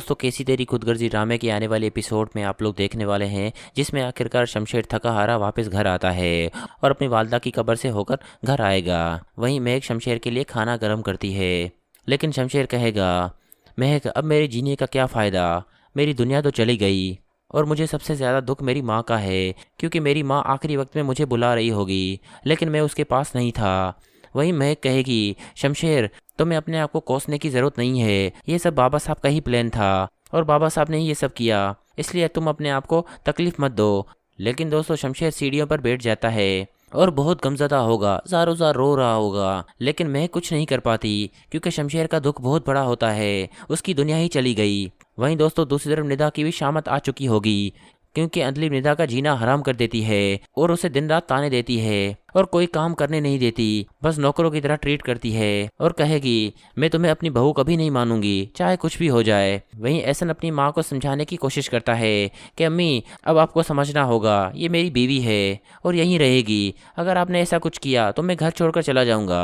दोस्तों कैसी तेरी खुदगर्जी ड्रामे के आने वाले एपिसोड में आप लोग देखने वाले हैं, जिसमें आखिरकार शमशेर थका हारा वापस घर आता है और अपनी वालदा की कब्र से होकर घर आएगा। वहीं महक शमशेर के लिए खाना गर्म करती है, लेकिन शमशेर कहेगा, महक अब मेरे जीने का क्या फ़ायदा, मेरी दुनिया तो चली गई और मुझे सबसे ज़्यादा दुख मेरी माँ का है, क्योंकि मेरी माँ आखिरी वक्त में मुझे बुला रही होगी, लेकिन मैं उसके पास नहीं था। वहीं महक कहेगी, शमशेर तुम्हें अपने आप को कोसने की ज़रूरत नहीं है, ये सब बाबा साहब का ही प्लान था और बाबा साहब ने ही ये सब किया, इसलिए तुम अपने आप को तकलीफ मत दो। लेकिन दोस्तों शमशेर सीढ़ियों पर बैठ जाता है और बहुत गमज़दा होगा, ज़ारो ज़ार रो रहा होगा, लेकिन महक कुछ नहीं कर पाती क्योंकि शमशेर का दुख बहुत बड़ा होता है, उसकी दुनिया ही चली गई। वहीं दोस्तों दूसरी तरफ निदा की भी शामत आ चुकी होगी, क्योंकि अंजलि निदा का जीना हराम कर देती है और उसे दिन रात ताने देती है और कोई काम करने नहीं देती, बस नौकरों की तरह ट्रीट करती है और कहेगी, मैं तुम्हें अपनी बहू कभी नहीं मानूंगी चाहे कुछ भी हो जाए। वहीं एहसन अपनी माँ को समझाने की कोशिश करता है कि अम्मी अब आपको समझना होगा, ये मेरी बीवी है और यहीं रहेगी, अगर आपने ऐसा कुछ किया तो मैं घर छोड़कर चला जाऊंगा।